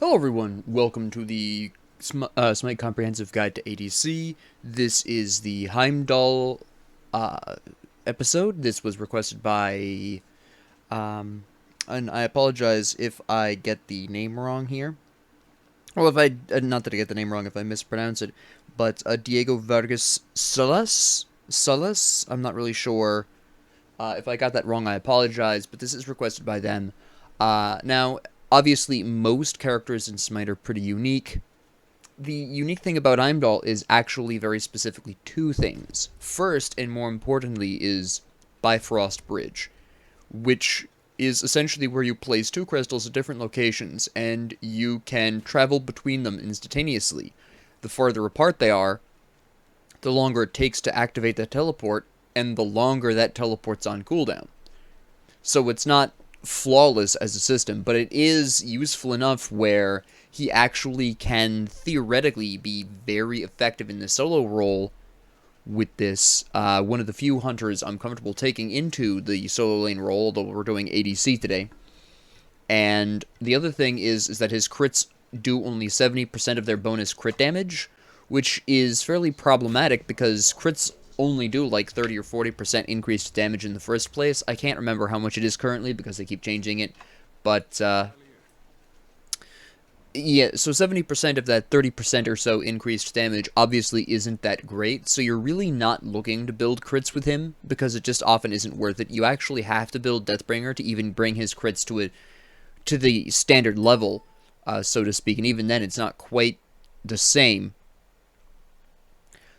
Hello everyone, welcome to the SMITE Comprehensive Guide to ADC. This is the Heimdallr uh, episode. This was requested by, and I apologize if I get the name wrong here. Well, if I, not that I get the name wrong if I mispronounce it, but Diego Vargas Salas, I'm not really sure. If I got that wrong, I apologize, but this is requested by them. Now, obviously, most characters in Smite are pretty unique. The unique thing about Heimdallr is actually very specifically two things. First, and more importantly, is Bifrost Bridge, which is essentially where you place two crystals at different locations, and you can travel between them instantaneously. The farther apart they are, the longer it takes to activate the teleport, and the longer that teleport's on cooldown. So it's not flawless as a system, but it is useful enough where he actually can theoretically be very effective in the solo role with this. One of the few hunters I'm comfortable taking into the solo lane role, although we're doing ADC today. And the other thing is that his crits do only 70% of their bonus crit damage, which is fairly problematic because crits only do like 30 or 40% increased damage in the first place. I can't remember how much it is currently because they keep changing it, but yeah, so 70% of that 30% or so increased damage obviously isn't that great, so you're really not looking to build crits with him because it just often isn't worth it. You actually have to build Deathbringer to even bring his crits to the standard level, so to speak, and even then it's not quite the same.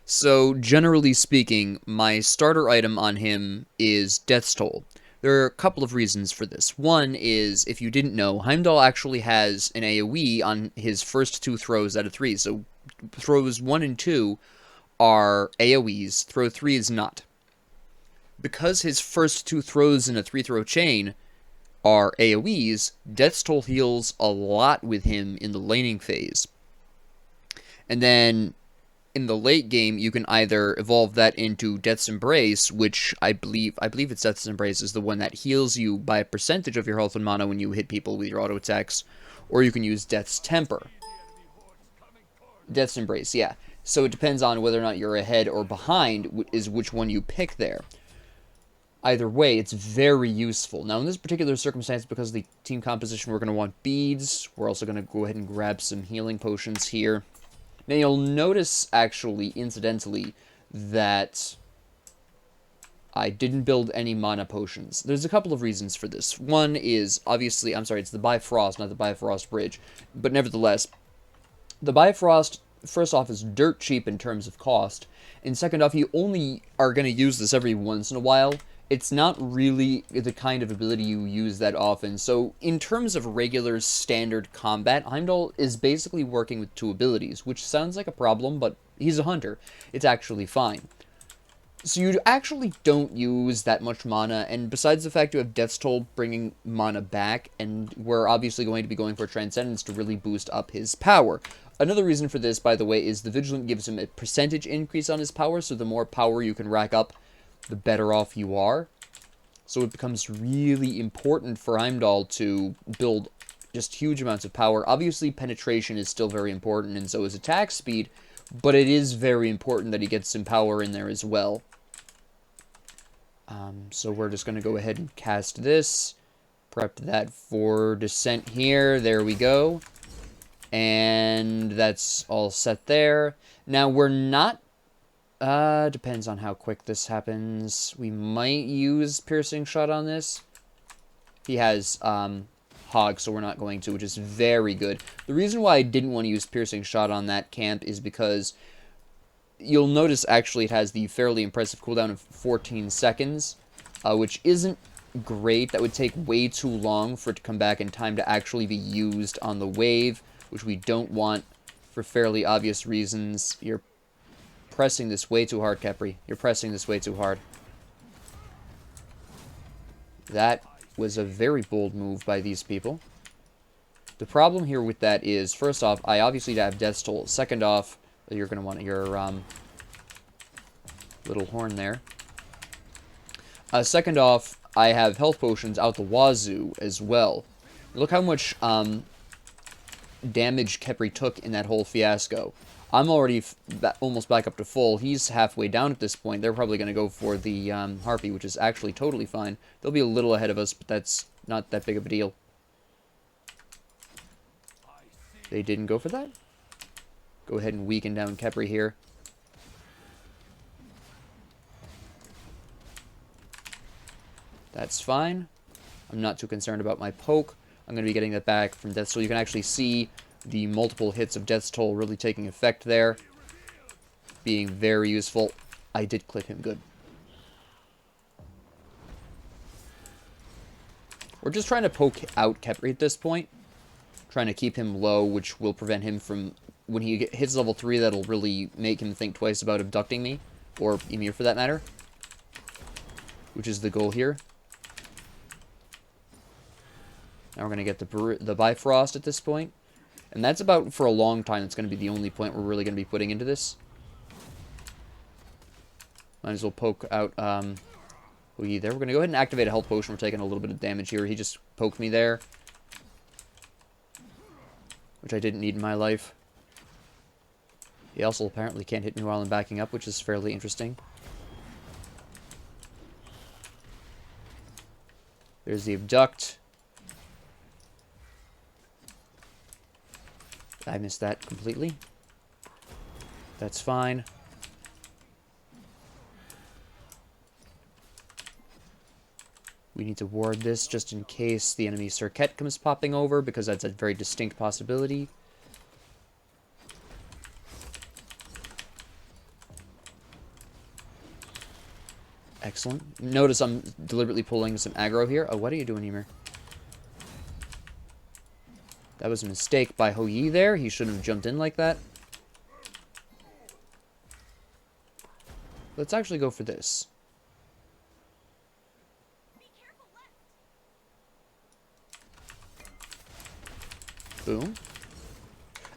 So, generally speaking, my starter item on him is Death's Toll. There are a couple of reasons for this. One is, if you didn't know, Heimdallr actually has an AoE on his first two throws out of three. So, throws 1 and 2 are AoEs, throw 3 is not. Because his first two throws in a 3-throw chain are AoEs, Death's Toll heals a lot with him in the laning phase. And then in the late game, you can either evolve that into Death's Embrace, which I believe it's Death's Embrace is the one that heals you by a percentage of your health and mana when you hit people with your auto attacks, or you can use Death's Temper. Death's Embrace, yeah. So it depends on whether or not you're ahead or behind is which one you pick there. Either way, it's very useful. Now, in this particular circumstance, because of the team composition, we're going to want beads. We're also going to go ahead and grab some healing potions here. Now, you'll notice, actually, incidentally, that I didn't build any mana potions. There's a couple of reasons for this. One is, obviously, I'm sorry, it's the Bifrost, not the Bifrost Bridge. But nevertheless, the Bifrost, first off, is dirt cheap in terms of cost. And second off, you only are going to use this every once in a while. It's not really the kind of ability you use that often. So, in terms of regular standard combat, Heimdallr is basically working with two abilities, which sounds like a problem, but he's a hunter. It's actually fine. So you actually don't use that much mana, and besides the fact you have Death's Toll bringing mana back, and we're obviously going to be going for Transcendence to really boost up his power. Another reason for this, by the way, is the Vigilant gives him a percentage increase on his power, so the more power you can rack up, the better off you are. So it becomes really important for Heimdallr to build just huge amounts of power. Obviously, penetration is still very important, and so is attack speed, but it is very important that he gets some power in there as well. So we're just going to go ahead and cast this. Prep that for Descent here. There we go. And that's all set there. Now, we're not depends on how quick this happens. We might use Piercing Shot on this. He has, Hog, so we're not going to, which is very good. The reason why I didn't want to use Piercing Shot on that camp is because you'll notice, actually, it has the fairly impressive cooldown of 14 seconds, which isn't great. That would take way too long for it to come back in time to actually be used on the wave, which we don't want for fairly obvious reasons. You're pressing this way too hard, Kepri. You're pressing this way too hard. That was a very bold move by these people. The problem here with that is, first off, I obviously have Death's Toll. Second off, you're going to want your little horn there. Second off, I have health potions out the wazoo as well. Look how much damage Khepri took in that whole fiasco. I'm already almost back up to full. He's halfway down at this point. They're probably going to go for the Harpy, which is actually totally fine. They'll be a little ahead of us, but that's not that big of a deal. They didn't go for that? Go ahead and weaken down Khepri here. That's fine. I'm not too concerned about my poke. I'm going to be getting that back from Death Toll. You can actually see the multiple hits of Death Toll really taking effect there. Being very useful. I did clip him good. We're just trying to poke out Khepri at this point. Trying to keep him low, which will prevent him from... When he hits level 3, that'll really make him think twice about abducting me. Or Ymir, for that matter. Which is the goal here. Now we're going to get the Bifrost at this point. And that's about, for a long time, it's going to be the only point we're really going to be putting into this. Might as well poke out Huyi there. We're going to go ahead and activate a health potion. We're taking a little bit of damage here. He just poked me there. Which I didn't need in my life. He also apparently can't hit me while I'm backing up, which is fairly interesting. There's the abduct. I missed that completely. That's fine. We need to ward this just in case the enemy Circuit comes popping over, because that's a very distinct possibility. Excellent. Notice I'm deliberately pulling some aggro here. Oh, what are you doing, Ymir? That was a mistake by Huyi there. He shouldn't have jumped in like that. Let's actually go for this. Boom.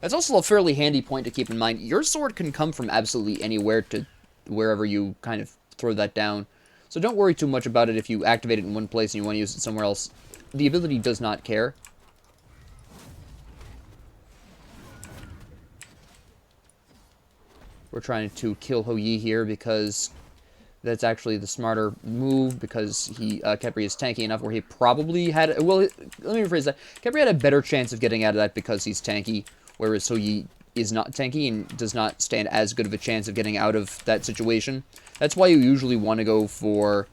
That's also a fairly handy point to keep in mind. Your sword can come from absolutely anywhere to wherever you kind of throw that down. So don't worry too much about it if you activate it in one place and you want to use it somewhere else. The ability does not care. We're trying to kill Huyi here because that's actually the smarter move, because Khepri is tanky enough where he probably had... Well, let me rephrase that. Khepri had a better chance of getting out of that because he's tanky, whereas Huyi is not tanky and does not stand as good of a chance of getting out of that situation. That's why you usually want to go for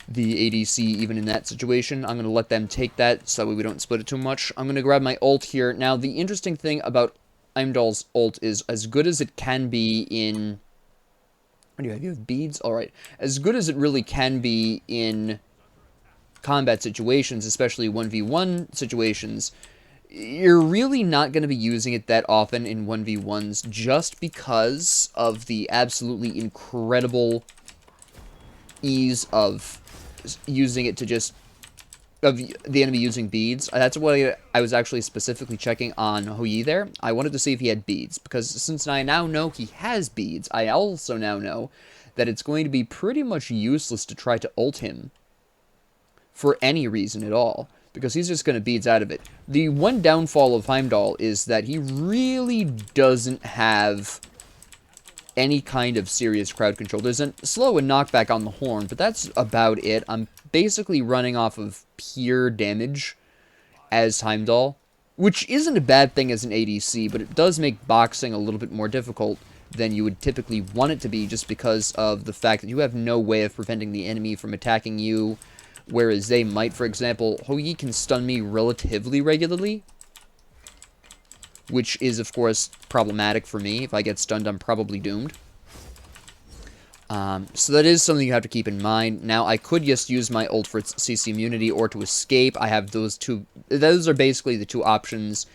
the ADC even in that situation. I'm going to let them take that so that way we don't split it too much. I'm going to grab my ult here. Now, the interesting thing about Heimdallr's ult is as good as it can be in... What do you have? You have beads? Alright. As good as it really can be in combat situations, especially 1v1 situations, you're really not going to be using it that often in 1v1s just because of the absolutely incredible ease of using it to just... of the enemy using beads. That's what I was actually specifically checking on Huyi there. I wanted to see if he had beads, because since I now know he has beads, I also now know that it's going to be pretty much useless to try to ult him for any reason at all, because he's just going to beads out of it. The one downfall of Heimdallr is that he really doesn't have any kind of serious crowd control. There's a slow and knockback on the horn, but that's about it. I'm basically running off of pure damage as Heimdallr, which isn't a bad thing as an ADC, but it does make boxing a little bit more difficult than you would typically want it to be, just because of the fact that you have no way of preventing the enemy from attacking you, whereas they might. For example, Huyi can stun me relatively regularly, which is, of course, problematic for me. If I get stunned, I'm probably doomed. So that is something you have to keep in mind. Now, I could just use my ult for its CC immunity or to escape. I have those two. Those are basically the two options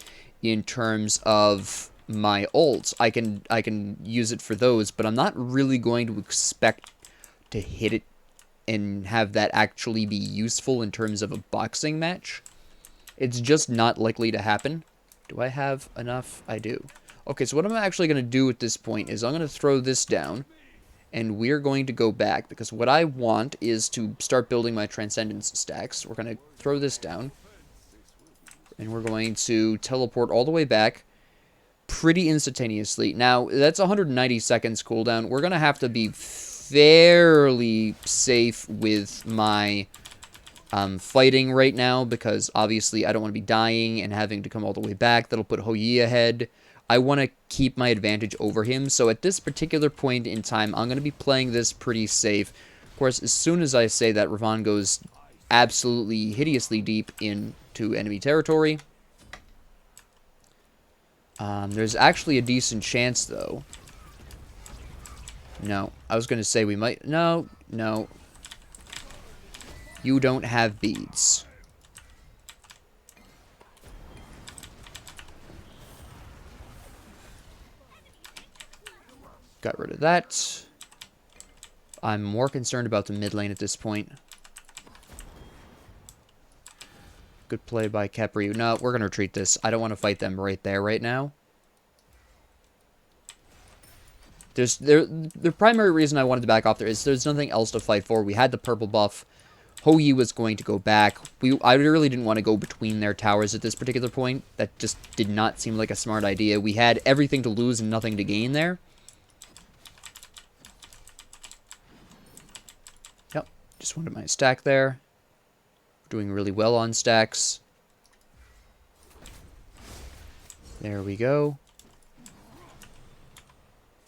in terms of my ults. I can use it for those, but I'm not really going to expect to hit it and have that actually be useful in terms of a boxing match. It's just not likely to happen. Do I have enough? I do. Okay, so what I'm actually going to do at this point is I'm going to throw this down, and we're going to go back, because what I want is to start building my Transcendence stacks. We're going to throw this down. And we're going to teleport all the way back pretty instantaneously. Now, that's 190 seconds cooldown. We're going to have to be fairly safe with my fighting right now, because obviously I don't want to be dying and having to come all the way back. That'll put Hou Yi ahead. I want to keep my advantage over him, so at this particular point in time, I'm going to be playing this pretty safe. Of course, as soon as I say that, Ravon goes absolutely hideously deep into enemy territory. There's actually a decent chance, though. No, I was going to say we might... No, no. You don't have beads. Got rid of that. I'm more concerned about the mid lane at this point. Good play by Capryu. No, we're going to retreat this. I don't want to fight them right there, right now. The primary reason I wanted to back off there is there's nothing else to fight for. We had the purple buff. Hou Yi was going to go back. I really didn't want to go between their towers at this particular point. That just did not seem like a smart idea. We had everything to lose and nothing to gain there. Yep, just wanted my stack there. Doing really well on stacks. There we go.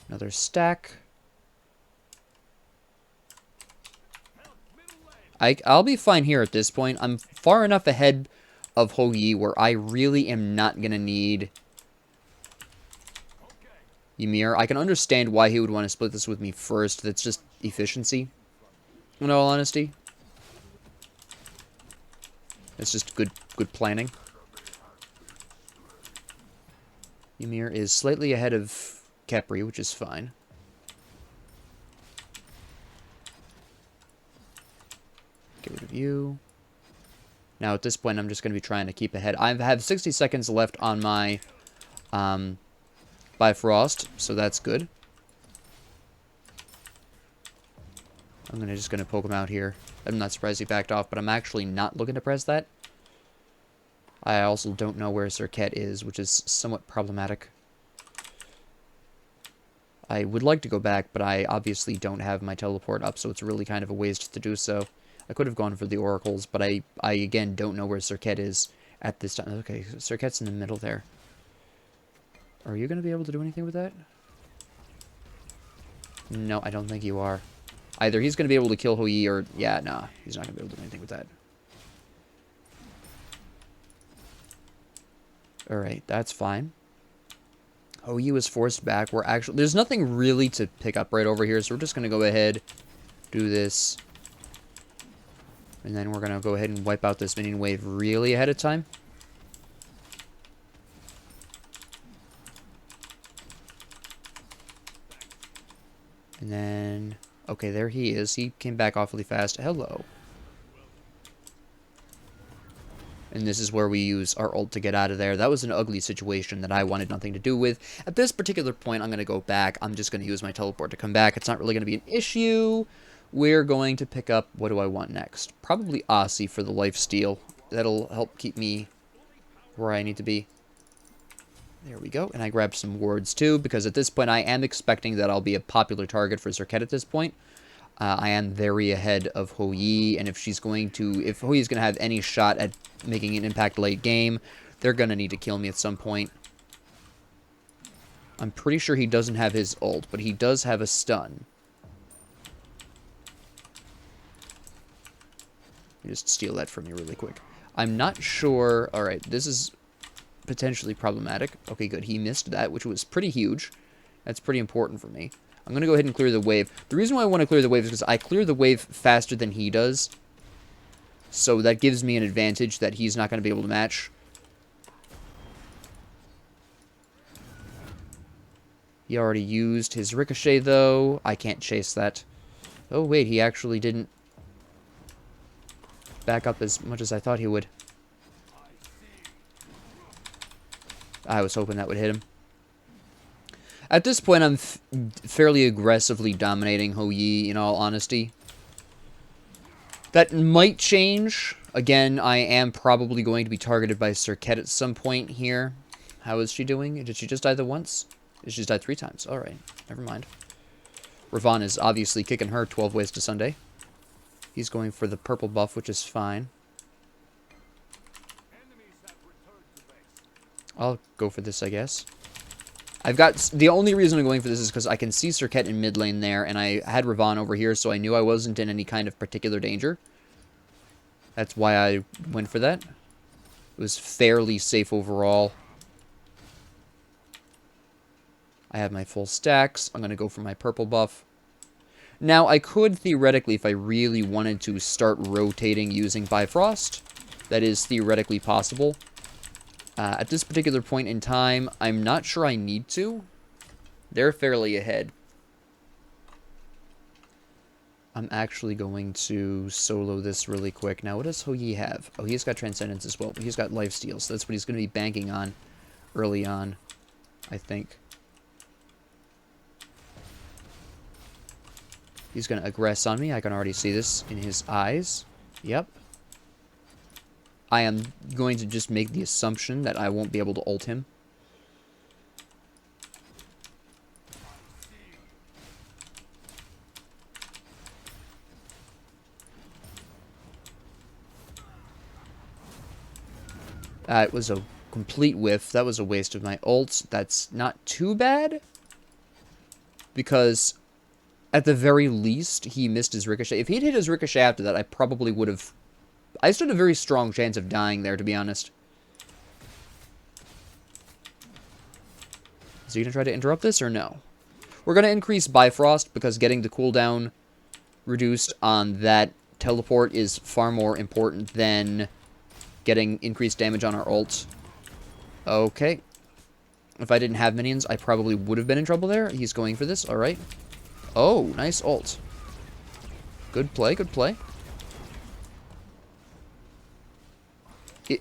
Another stack. I'll be fine here at this point. I'm far enough ahead of Hou Yi where I really am not going to need Ymir. I can understand why he would want to split this with me first. That's just efficiency, in all honesty. It's just good planning. Ymir is slightly ahead of Capri, which is fine. Get rid of you. Now, at this point, I'm just going to be trying to keep ahead. I have 60 seconds left on my Bifrost, so that's good. I'm just going to poke him out here. I'm not surprised he backed off, but I'm actually not looking to press that. I also don't know where Serket is, which is somewhat problematic. I would like to go back, but I obviously don't have my teleport up, so it's really kind of a waste to do so. I could have gone for the oracles, but I again don't know where Serket is at this time. Okay, Serket's in the middle there. Are you going to be able to do anything with that? No, I don't think you are. Either he's going to be able to kill Hou Yi, or... Yeah, nah, he's not going to be able to do anything with that. Alright, that's fine. Hou Yi was forced back. We're actually... There's nothing really to pick up right over here, so we're just going to go ahead, do this. And then we're going to go ahead and wipe out this minion wave really ahead of time. And then... Okay, there he is. He came back awfully fast. Hello. And this is where we use our ult to get out of there. That was an ugly situation that I wanted nothing to do with. At this particular point, I'm going to go back. I'm just going to use my teleport to come back. It's not really going to be an issue. We're going to pick up... What do I want next? Probably Aussie for the lifesteal. That'll help keep me where I need to be. There we go. And I grabbed some wards too, because at this point I am expecting that I'll be a popular target for Serket at this point. I am very ahead of Hou Yi, and if she's going to... If Hou Yi is going to have any shot at making an impact late game, they're going to need to kill me at some point. I'm pretty sure he doesn't have his ult, but he does have a stun. Let me just steal that from you really quick. I'm not sure... Alright, this is... potentially problematic. Okay, good. He missed that, which was pretty huge. That's pretty important for me. I'm going to go ahead and clear the wave. The reason why I want to clear the wave is because I clear the wave faster than he does. So that gives me an advantage that he's not going to be able to match. He already used his ricochet, though. I can't chase that. Oh, wait, he actually didn't back up as much as I thought he would. I was hoping that would hit him. At this point, I'm fairly aggressively dominating Hou Yi, in all honesty. That might change. Again, I am probably going to be targeted by Circuit at some point here. How is she doing? Did she just die the once? She's died 3 times. Alright, never mind. Ravon is obviously kicking her 12 ways to Sunday. He's going for the purple buff, which is fine. I'll go for this, I guess. The only reason I'm going for this is because I can see Circuit in mid lane there, and I had Ravon over here, so I knew I wasn't in any kind of particular danger. That's why I went for that. It was fairly safe overall. I have my full stacks. I'm going to go for my purple buff. Now, I could theoretically, if I really wanted to, start rotating using Bifrost. That is theoretically possible. At this particular point in time, I'm not sure I need to. They're fairly ahead. I'm actually going to solo this really quick. Now, what does Hou-Yi have? Oh, he's got Transcendence as well, but he's got Lifesteal, so that's what he's going to be banking on early on, I think. He's going to aggress on me. I can already see this in his eyes. Yep. I am going to just make the assumption that I won't be able to ult him. It was a complete whiff. That was a waste of my ult. That's not too bad, because at the very least, he missed his ricochet. If he'd hit his ricochet after that, I probably would have... I stood a very strong chance of dying there, to be honest. Is he going to try to interrupt this, or no? We're going to increase Bifrost, because getting the cooldown reduced on that teleport is far more important than getting increased damage on our ult. Okay. If I didn't have minions, I probably would have been in trouble there. He's going for this. Alright. Oh, nice ult. Good play, good play.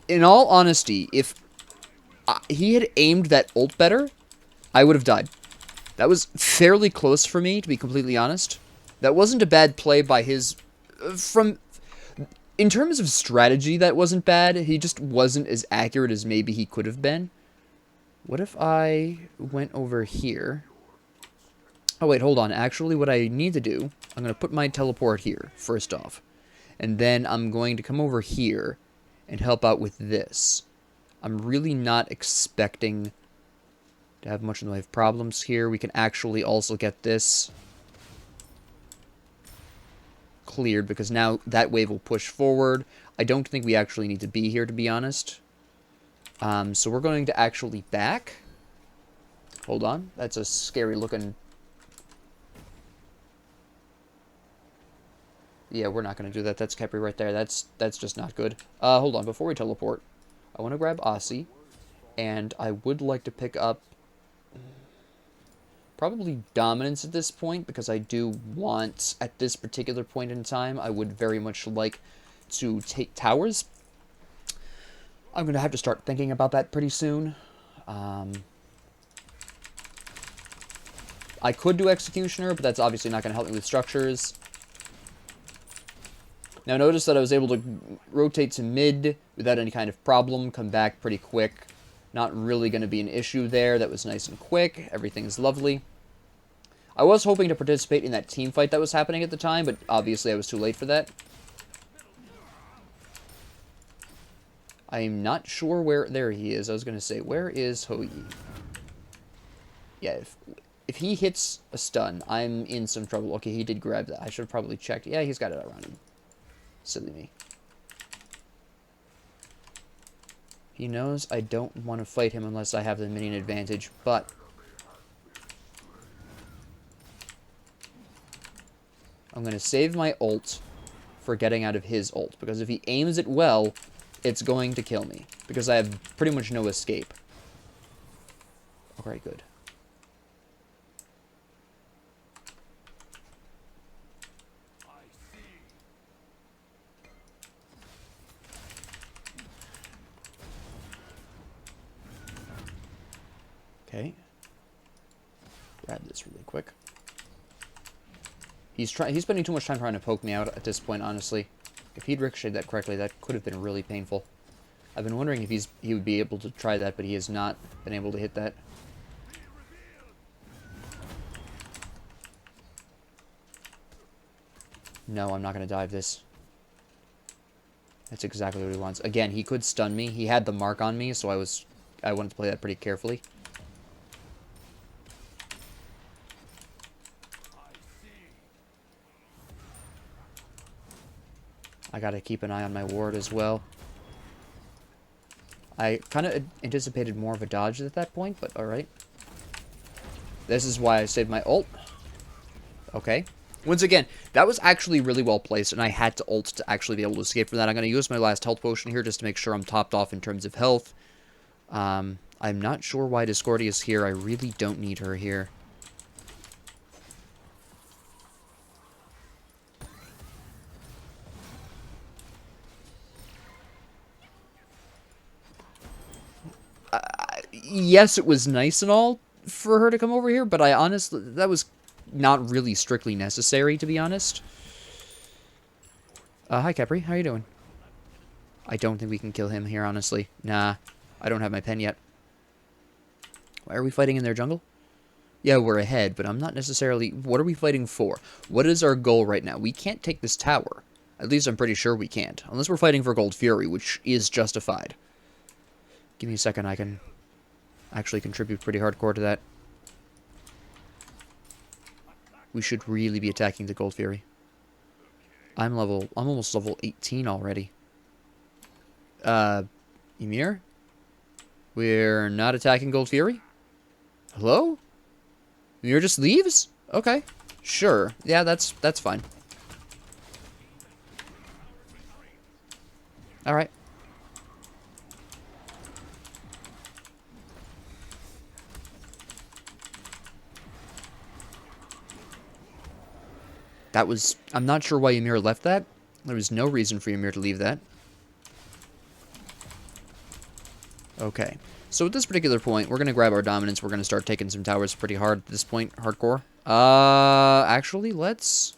In all honesty, if he had aimed that ult better, I would have died. That was fairly close for me, to be completely honest. That wasn't a bad play by his... In terms of strategy, that wasn't bad. He just wasn't as accurate as maybe he could have been. What if I went over here? Oh, wait, hold on. Actually, what I need to do, I'm going to put my teleport here, first off. And then I'm going to come over here and help out with this. I'm really not expecting to have much in the way of problems here. We can actually also get this cleared, because now that wave will push forward. I don't think we actually need to be here, to be honest. So we're going to actually back. Hold on. That's a scary looking... Yeah, we're not going to do that. That's Kepri right there. That's just not good. Hold on. Before we teleport, I want to grab Aussie. And I would like to pick up... probably Dominance at this point, because I do want, at this particular point in time, I would very much like to take towers. I'm going to have to start thinking about that pretty soon. I could do Executioner, but that's obviously not going to help me with structures. Now notice that I was able to rotate to mid without any kind of problem, come back pretty quick. Not really going to be an issue there. That was nice and quick. Everything's lovely. I was hoping to participate in that team fight that was happening at the time, but obviously I was too late for that. I'm not sure where... There he is. I was going to say, where is Hou-Yi? Yeah, if he hits a stun, I'm in some trouble. Okay, he did grab that. I should have probably checked. Yeah, he's got it around him. Silly me. He knows I don't want to fight him unless I have the minion advantage, but... I'm going to save my ult for getting out of his ult, because if he aims it well, it's going to kill me, because I have pretty much no escape. Alright, good. Okay. Grab this really quick. He's spending too much time trying to poke me out at this point, honestly. If he'd ricocheted that correctly, that could have been really painful. I've been wondering if he would be able to try that, but he has not been able to hit that. No, I'm not going to dive this. That's exactly what he wants. Again, he could stun me. He had the mark on me, so I wanted to play that pretty carefully. I gotta keep an eye on my ward as well. I kind of anticipated more of a dodge at that point, but alright. This is why I saved my ult. Okay. Once again, that was actually really well placed, and I had to ult to actually be able to escape from that. I'm going to use my last health potion here just to make sure I'm topped off in terms of health. I'm not sure why Discordia is here. I really don't need her here. Yes, it was nice and all for her to come over here, but I honestly, that was not really strictly necessary, to be honest. Hi, Capri. How you doing? I don't think we can kill him here, honestly. Nah, I don't have my pen yet. Why are we fighting in their jungle? Yeah, we're ahead, but I'm not necessarily... What are we fighting for? What is our goal right now? We can't take this tower. At least I'm pretty sure we can't. Unless we're fighting for Gold Fury, which is justified. Give me a second, I can actually contribute pretty hardcore to that. We should really be attacking the Gold Fury. I'm almost level 18 already. Ymir? We're not attacking Gold Fury? Hello? Ymir just leaves? Okay. Sure. Yeah, that's fine. Alright. That was... I'm not sure why Ymir left that. There was no reason for Ymir to leave that. Okay. So at this particular point, we're going to grab our dominance. We're going to start taking some towers pretty hard at this point. Hardcore. Actually, let's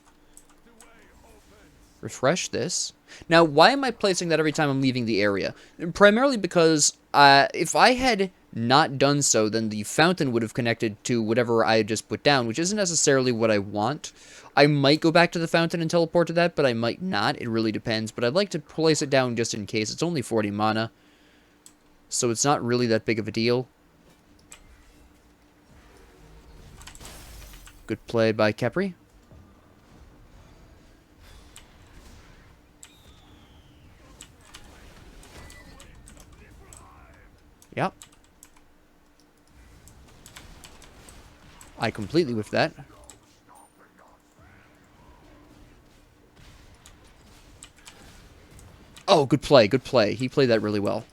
refresh this. Now, why am I placing that every time I'm leaving the area? Primarily because if I had not done so, then the fountain would have connected to whatever I had just put down, which isn't necessarily what I want. I might go back to the fountain and teleport to that, but I might not. It really depends. But I'd like to place it down just in case. It's only 40 mana, so it's not really that big of a deal. Good play by Kepri. Yep. I completely whiffed that. Oh, good play, good play. He played that really well.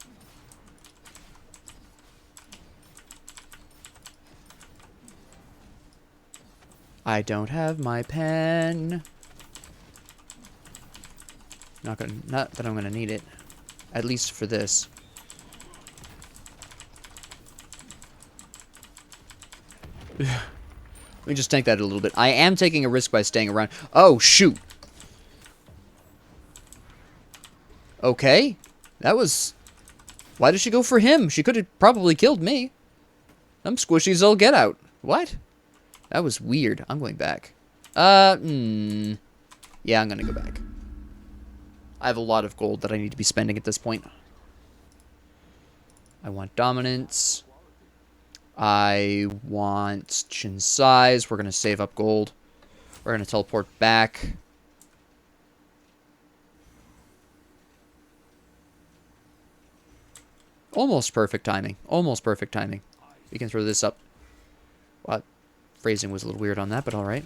I don't have my pen. Not that I'm gonna need it. At least for this. Let me just tank that a little bit. I am taking a risk by staying around. Oh, shoot. Okay. That was... Why did she go for him? She could have probably killed me. I'm squishy as all get out. What? That was weird. I'm going back. Yeah, I'm gonna go back. I have a lot of gold that I need to be spending at this point. I want dominance. I want chin size. We're gonna save up gold. We're gonna teleport back. Almost perfect timing. Almost perfect timing. We can throw this up. What? Phrasing was a little weird on that, but alright.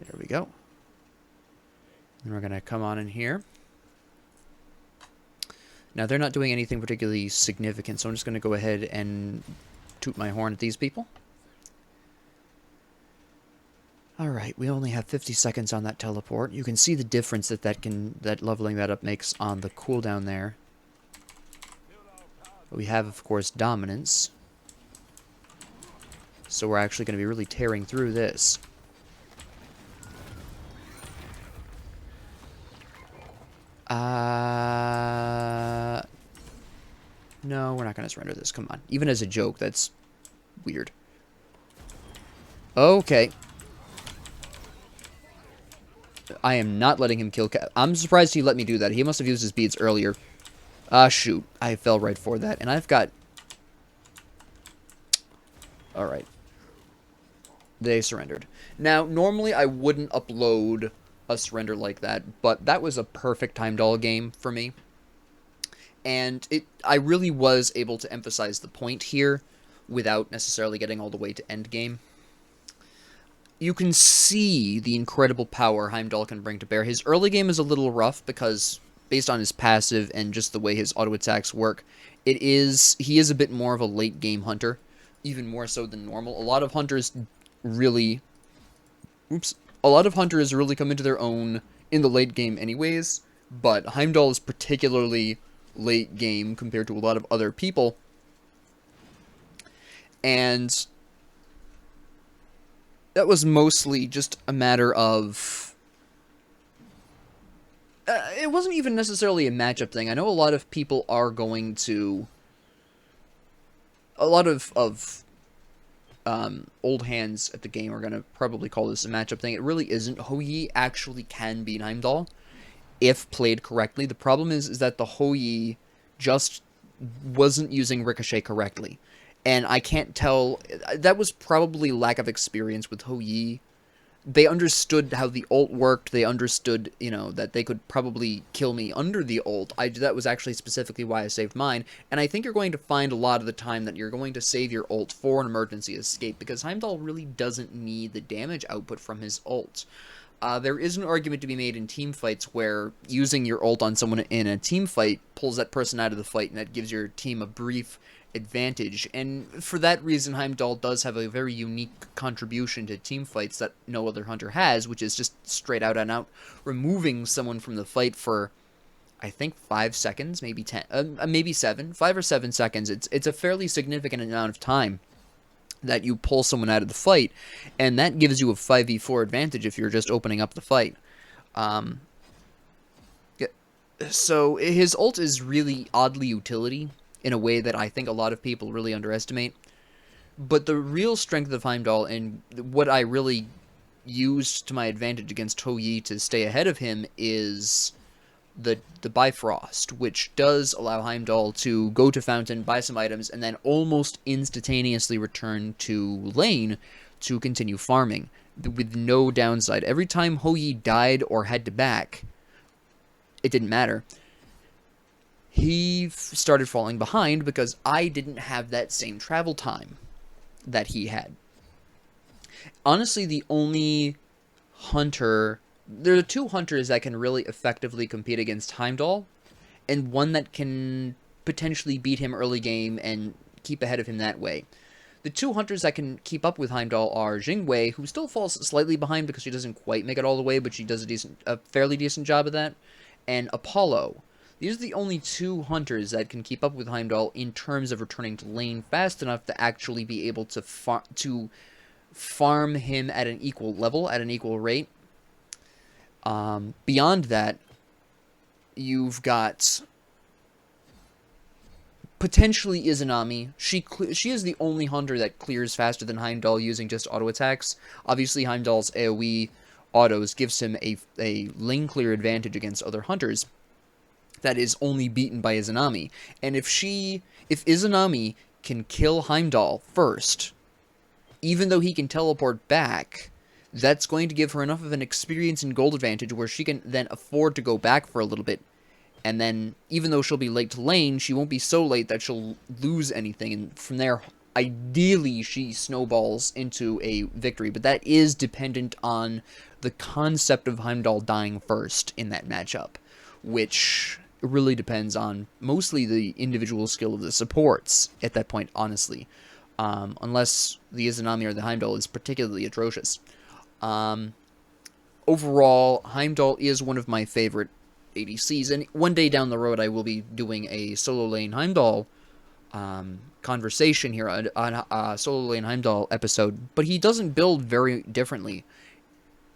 There we go. And we're going to come on in here. Now, they're not doing anything particularly significant, so I'm just going to go ahead and toot my horn at these people. Alright, we only have 50 seconds on that teleport. You can see the difference that leveling that up makes on the cooldown there. But we have, of course, dominance. So we're actually going to be really tearing through this. No, we're not going to surrender this. Come on. Even as a joke, that's weird. Okay. I am not letting him kill I'm surprised he let me do that. He must have used his beads earlier. Shoot. I fell right for that. And I've got... Alright. They surrendered. Now, normally I wouldn't upload a surrender like that, but that was a perfect Heimdallr game for me. And I really was able to emphasize the point here without necessarily getting all the way to endgame. You can see the incredible power Heimdallr can bring to bear. His early game is a little rough because, based on his passive and just the way his auto attacks work, he is a bit more of a late game hunter, even more so than normal. A lot of hunters really come into their own in the late game anyways, but Heimdallr is particularly late game compared to a lot of other people. And that was mostly just a matter of... it wasn't even necessarily a matchup thing. I know a lot of people are going to... A lot of old hands at the game are going to probably call this a matchup thing. It really isn't. Hou-Yi actually can beat Heimdallr if played correctly. The problem is that the Hou-Yi just wasn't using Ricochet correctly. And I can't tell... That was probably lack of experience with Hou-Yi. They understood how the ult worked. They understood, that they could probably kill me under the ult. That was actually specifically why I saved mine. And I think you're going to find a lot of the time that you're going to save your ult for an emergency escape, because Heimdallr really doesn't need the damage output from his ult. There is an argument to be made in team fights where using your ult on someone in a team fight pulls that person out of the fight, and that gives your team a brief advantage. And for that reason, Heimdallr does have a very unique contribution to team fights that no other hunter has, which is just straight out and out removing someone from the fight for, I think, 5 seconds, maybe 10, maybe 7, 5 or 7 seconds. It's a fairly significant amount of time that you pull someone out of the fight, and that gives you a 5v4 advantage if you're just opening up the fight. So his ult is really oddly utility in a way that I think a lot of people really underestimate. But the real strength of Heimdallr, and what I really used to my advantage against Hou-Yi to stay ahead of him, is the Bifrost, which does allow Heimdallr to go to Fountain, buy some items, and then almost instantaneously return to lane to continue farming, with no downside. Every time Hou-Yi died or had to back, it didn't matter. He started falling behind because I didn't have that same travel time that he had. Honestly, the only hunter... There are 2 hunters that can really effectively compete against Heimdallr, and one that can potentially beat him early game and keep ahead of him that way. The 2 hunters that can keep up with Heimdallr are Jingwei, who still falls slightly behind because she doesn't quite make it all the way, but she does a fairly decent job of that, and Apollo. These are the only 2 hunters that can keep up with Heimdallr in terms of returning to lane fast enough to actually be able to farm him at an equal level, at an equal rate. Beyond that, you've got potentially Izanami. She is the only hunter that clears faster than Heimdallr using just auto attacks. Obviously, Heimdallr's AoE autos gives him a lane clear advantage against other hunters that is only beaten by Izanami. And if Izanami can kill Heimdallr first, even though he can teleport back, that's going to give her enough of an experience and gold advantage where she can then afford to go back for a little bit. And then, even though she'll be late to lane, she won't be so late that she'll lose anything. And from there, ideally, she snowballs into a victory. But that is dependent on the concept of Heimdallr dying first in that matchup, which really depends on mostly the individual skill of the supports at that point, honestly. Unless the Izanami or the Heimdallr is particularly atrocious. Overall, Heimdallr is one of my favorite ADCs, and one day down the road I will be doing a solo lane Heimdallr conversation here on a solo lane Heimdallr episode, but he doesn't build very differently.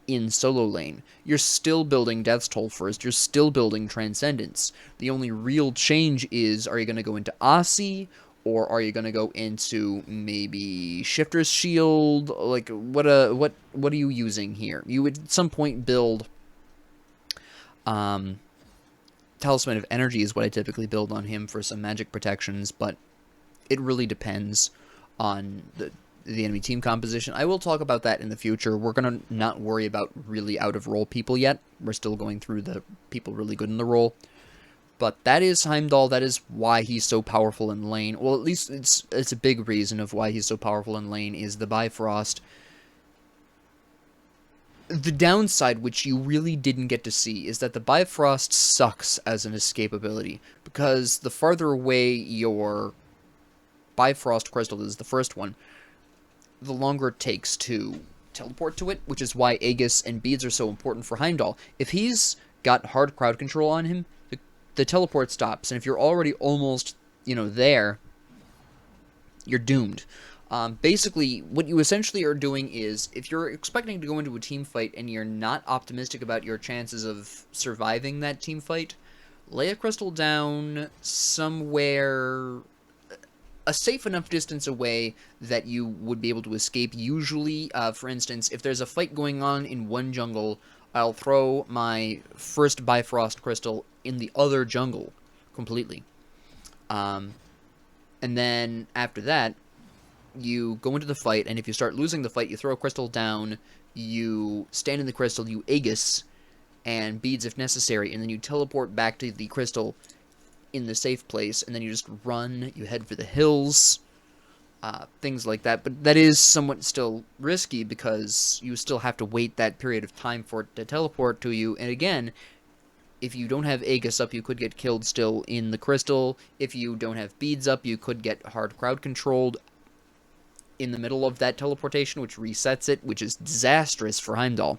in solo lane. You're still building Death's Toll first. You're still building Transcendence. The only real change is, are you going to go into Aussie, or are you going to go into maybe Shifter's Shield? Like, what are you using here? You would at some point build Talisman of Energy is what I typically build on him for some magic protections, but it really depends on the enemy team composition. I will talk about that in the future. We're going to not worry about really out-of-role people yet. We're still going through the people really good in the role. But that is Heimdallr. That is why he's so powerful in lane. Well, at least it's a big reason of why he's so powerful in lane is the Bifrost. The downside, which you really didn't get to see, is that the Bifrost sucks as an escape ability. Because the farther away your Bifrost crystal is, the first one, the longer it takes to teleport to it, which is why Aegis and beads are so important for Heimdallr. If he's got hard crowd control on him, the teleport stops, and if you're already almost, there, you're doomed. Basically, what you essentially are doing is, if you're expecting to go into a team fight and you're not optimistic about your chances of surviving that team fight, lay a crystal down somewhere a safe enough distance away that you would be able to escape. Usually, for instance, if there's a fight going on in one jungle, I'll throw my first Bifrost crystal in the other jungle completely. And then after that, you go into the fight, and if you start losing the fight, you throw a crystal down, you stand in the crystal, you Aegis, and beads if necessary, and then you teleport back to the crystal in the safe place, and then you just run, you head for the hills, things like that. But that is somewhat still risky, because you still have to wait that period of time for it to teleport to you, and again, if you don't have Aegis up, you could get killed still in the crystal. If you don't have beads up, you could get hard crowd controlled in the middle of that teleportation, which resets it, which is disastrous for Heimdallr.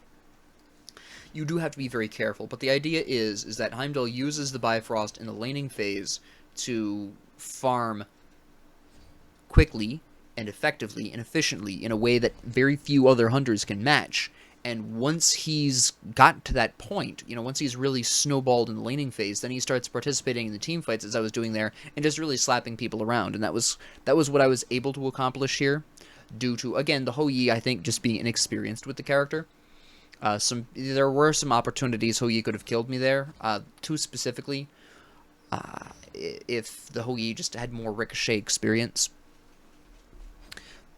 You do have to be very careful, but the idea is that Heimdallr uses the Bifrost in the laning phase to farm quickly and effectively and efficiently in a way that very few other hunters can match. And once he's got to that point, once he's really snowballed in the laning phase, then he starts participating in the team fights, as I was doing there, and just really slapping people around. And that was what I was able to accomplish here, due to, again, the Hou Yi, I think, just being inexperienced with the character. There were some opportunities Hou Yi could have killed me there, two specifically, if the Hou Yi just had more Ricochet experience.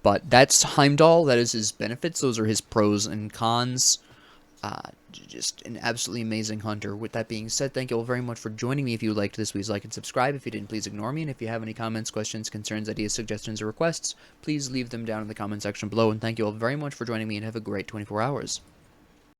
But that's Heimdallr. That is his benefits. Those are his pros and cons. Just an absolutely amazing hunter. With that being said, thank you all very much for joining me. If you liked this, please like and subscribe. If you didn't, please ignore me. And if you have any comments, questions, concerns, ideas, suggestions, or requests, please leave them down in the comment section below. And thank you all very much for joining me, and have a great 24 hours.